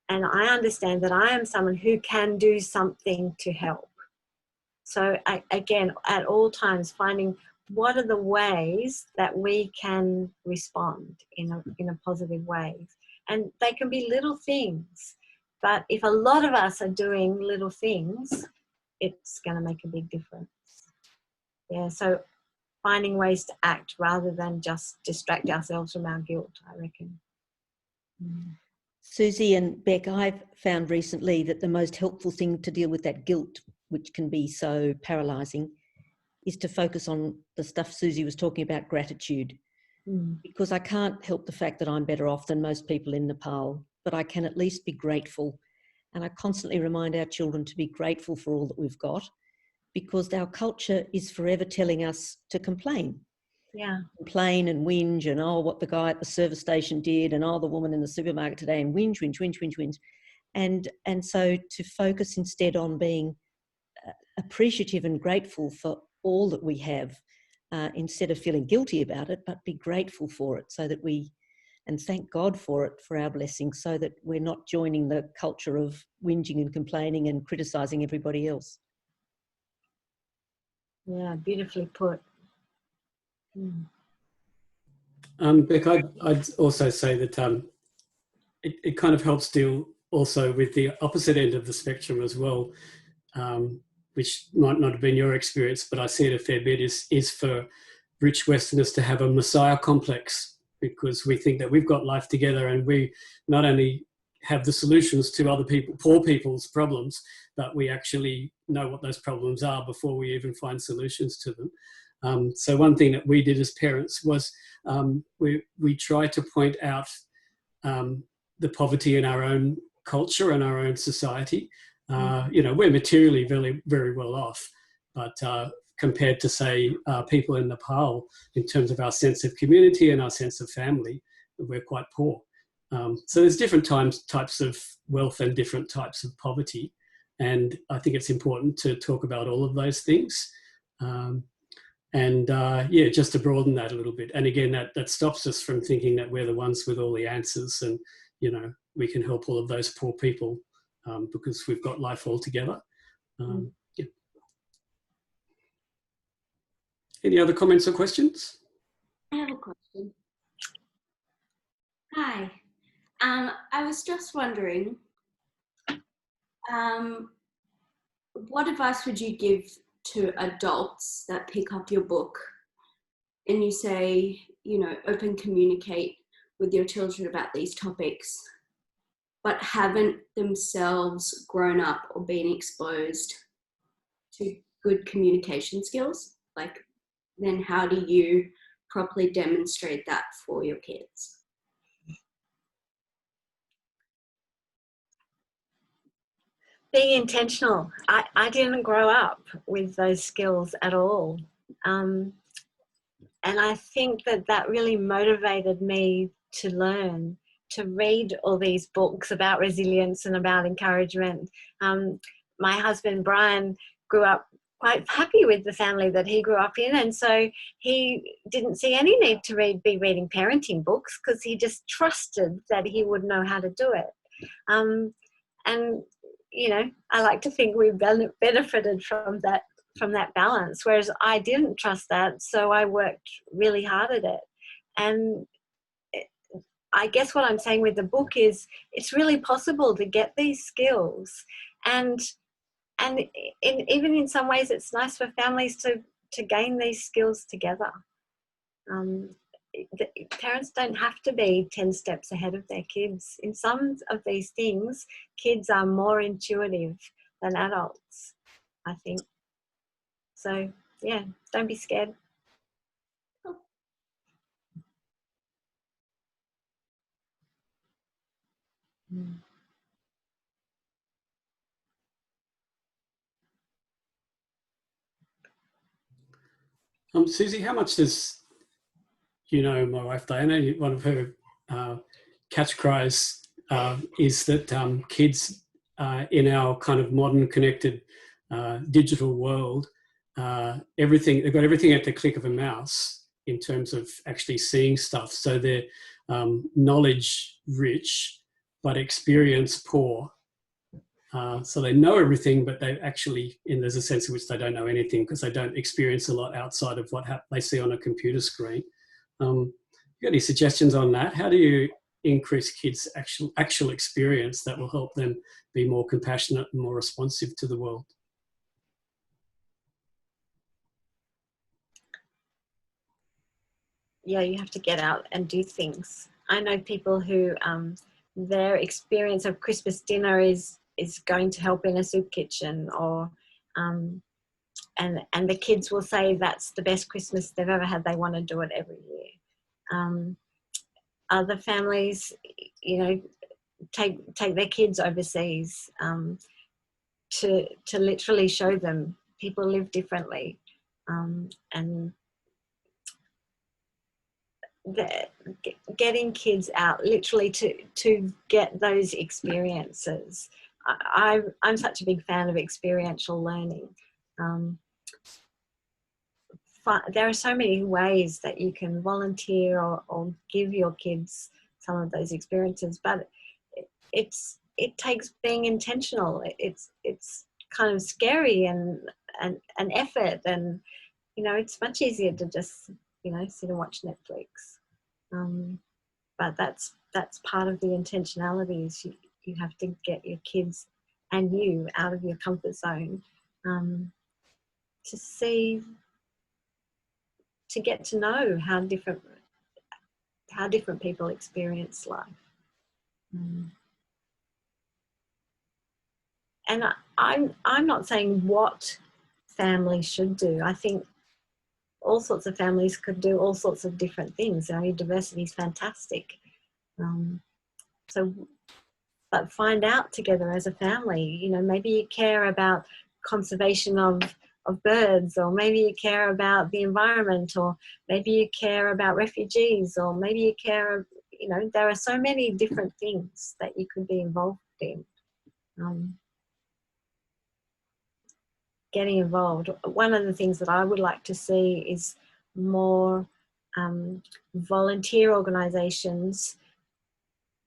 And I understand that I am someone who can do something to help. So again, at all times, finding what are the ways that we can respond in a positive way. And they can be little things. But if a lot of us are doing little things, it's going to make a big difference. Yeah, so finding ways to act rather than just distract ourselves from our guilt, I reckon. Susie and Beck, I've found recently that the most helpful thing to deal with that guilt, which can be so paralysing, is to focus on the stuff Susie was talking about, gratitude. Because I can't help the fact that I'm better off than most people in Nepal, but I can at least be grateful. And I constantly remind our children to be grateful for all that we've got, because our culture is forever telling us to complain. Yeah. Complain and whinge and, oh, what the guy at the service station did, and, oh, the woman in the supermarket today, and whinge. And so to focus instead on being appreciative and grateful for all that we have, instead of feeling guilty about it, but be grateful for it, so that and thank God for it, for our blessings, so that we're not joining the culture of whinging and complaining and criticising everybody else. Yeah, beautifully put. Beck, I'd also say that it kind of helps deal also with the opposite end of the spectrum as well, which might not have been your experience, but I see it a fair bit, is for rich Westerners to have a Messiah complex, because we think that we've got life together and we not only have the solutions to other people, poor people's problems, but we actually know what those problems are before we even find solutions to them. So one thing that we did as parents was we tried to point out the poverty in our own culture and our own society. We're materially very, very well off, but compared to, say, people in Nepal, in terms of our sense of community and our sense of family, we're quite poor. So there's different types of wealth and different types of poverty. And I think it's important to talk about all of those things. Just to broaden that a little bit. And again, that stops us from thinking that we're the ones with all the answers and, we can help all of those poor people because we've got life all together. Yeah. Any other comments or questions? I have a question. Hi. I was just wondering, what advice would you give to adults that pick up your book and you say, open communicate with your children about these topics, but haven't themselves grown up or been exposed to good communication skills? Like, then how do you properly demonstrate that for your kids? Being intentional. I didn't grow up with those skills at all. And I think that really motivated me to learn, to read all these books about resilience and about encouragement. My husband, Brian, grew up quite happy with the family that he grew up in, and so he didn't see any need to be reading parenting books because he just trusted that he would know how to do it. And you know, I like to think we've benefited from that balance, whereas I didn't trust that, so I worked really hard at it. And I guess what I'm saying with the book is it's really possible to get these skills, and even in some ways it's nice for families to gain these skills together. The parents don't have to be 10 steps ahead of their kids. In some of these things, kids are more intuitive than adults, I think. So, yeah, don't be scared. Susie, how much does, you know, my wife Diana, one of her catch cries is that kids in our kind of modern connected digital world, they've got everything at the click of a mouse in terms of actually seeing stuff. So they're knowledge rich, but experience poor. So they know everything, but they actually, there's a sense in which they don't know anything because they don't experience a lot outside of what they see on a computer screen. You got any suggestions on that? How do you increase kids' actual experience that will help them be more compassionate and more responsive to the world? Yeah, you have to get out and do things. I know people who their experience of Christmas dinner is going to help in a soup kitchen, or and the kids will say that's the best Christmas they've ever had. They want to do it every year. Other families, you know, take their kids overseas to literally show them people live differently, and getting kids out literally to get those experiences. I'm such a big fan of experiential learning. There are so many ways that you can volunteer or give your kids some of those experiences, but it takes being intentional. It's kind of scary and an effort, and you know, it's much easier to just, you know, sit and watch Netflix. But that's part of the intentionality, is you have to get your kids and you out of your comfort zone, to get to know how different people experience life. And I'm not saying what families should do. I think all sorts of families could do all sorts of different things. I mean, diversity is fantastic. But find out together as a family, you know, maybe you care about conservation of birds, or maybe you care about the environment, or maybe you care about refugees, or maybe you care, you know, there are so many different things that you could be involved in. Getting involved. One of the things that I would like to see is more volunteer organisations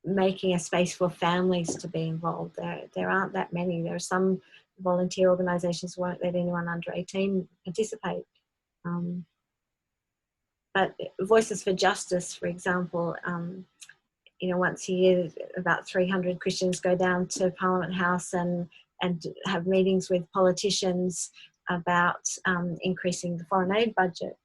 making a space for families to be involved. There aren't that many. There are some volunteer organisations who won't let anyone under 18 participate. But Voices for Justice, for example, you know, once a year, about 300 Christians go down to Parliament House and have meetings with politicians about increasing the foreign aid budget.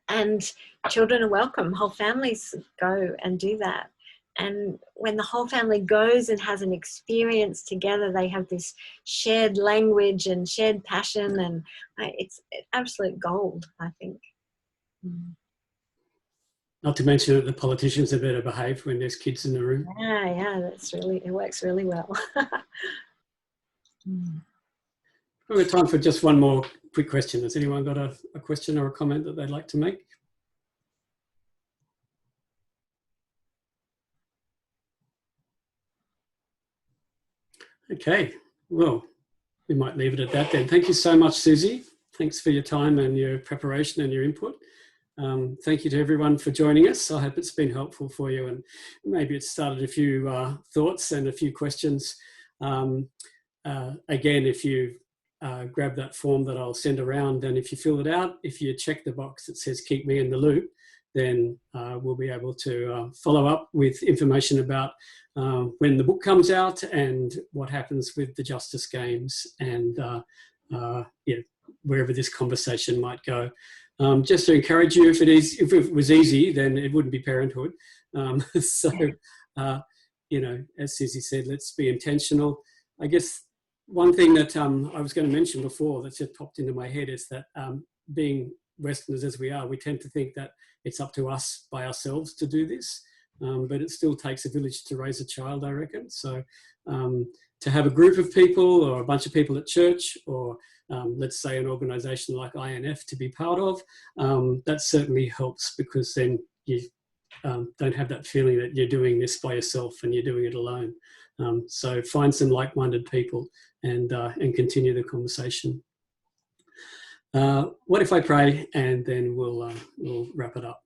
And children are welcome. Whole families go and do that. And when the whole family goes and has an experience together, they have this shared language and shared passion, and it's absolute gold, I think. Not to mention that the politicians are better behaved when there's kids in the room. Yeah, it works really well. We've got time for just one more quick question. Has anyone got a question or a comment that they'd like to make? Okay, well, we might leave it at that then. Thank you so much, Susie. Thanks for your time and your preparation and your input. Thank you to everyone for joining us. I hope it's been helpful for you, and maybe it's started a few thoughts and a few questions. Again, if you grab that form that I'll send around, and if you fill it out, if you check the box that says keep me in the loop, then we'll be able to follow up with information about when the book comes out and what happens with the Justice Games, and yeah, wherever this conversation might go. Just to encourage you, if it was easy, then it wouldn't be Parenthood. So, you know, as Susie said, let's be intentional. I guess one thing that I was going to mention before that just popped into my head is that being Westerners as we are, we tend to think that it's up to us by ourselves to do this, but it still takes a village to raise a child, I reckon. So to have a group of people or a bunch of people at church, or let's say an organisation like INF to be part of, that certainly helps, because then you don't have that feeling that you're doing this by yourself and you're doing it alone. So find some like-minded people and continue the conversation. What if I pray, and then we'll wrap it up.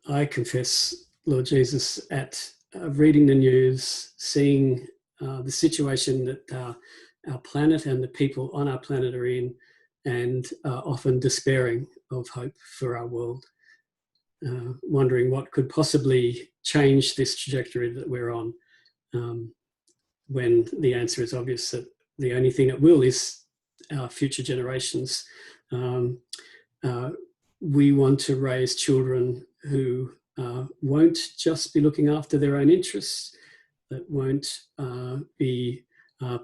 I confess, Lord Jesus, at reading the news, seeing the situation that our planet and the people on our planet are in, and often despairing of hope for our world, wondering what could possibly change this trajectory that we're on, when the answer is obvious that the only thing that will is our future generations. We want to raise children who won't just be looking after their own interests, that won't be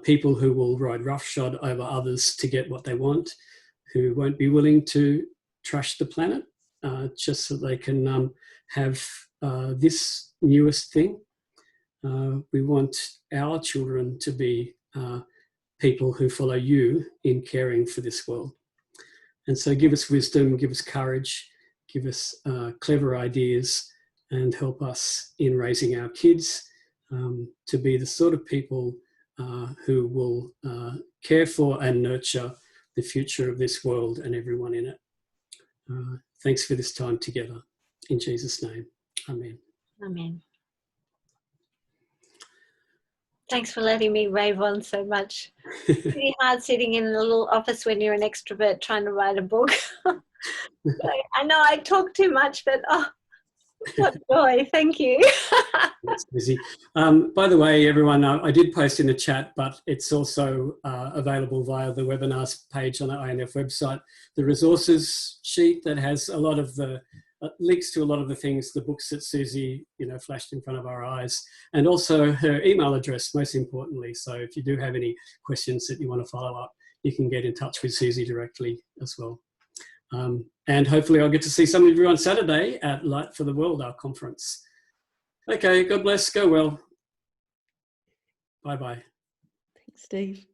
people who will ride roughshod over others to get what they want, who won't be willing to trash the planet just so they can have this newest thing. We want our children to be people who follow you in caring for this world. And so give us wisdom, give us courage, give us clever ideas, and help us in raising our kids to be the sort of people who will care for and nurture the future of this world and everyone in it. Thanks for this time together. In Jesus' name, amen. Amen. Thanks for letting me rave on so much. It's pretty hard sitting in a little office when you're an extrovert trying to write a book. I know I talk too much, but oh, what joy. Thank you. That's busy. By the way, everyone, I did post in the chat, but it's also available via the webinars page on the INF website, the resources sheet that has a lot of the links to a lot of the things, the books that Susie, flashed in front of our eyes, and also her email address, most importantly. So if you do have any questions that you want to follow up, you can get in touch with Susie directly as well. And hopefully I'll get to see some of you on Saturday at Light for the World, our conference. Okay, God bless, go well. Bye-bye. Thanks, Steve.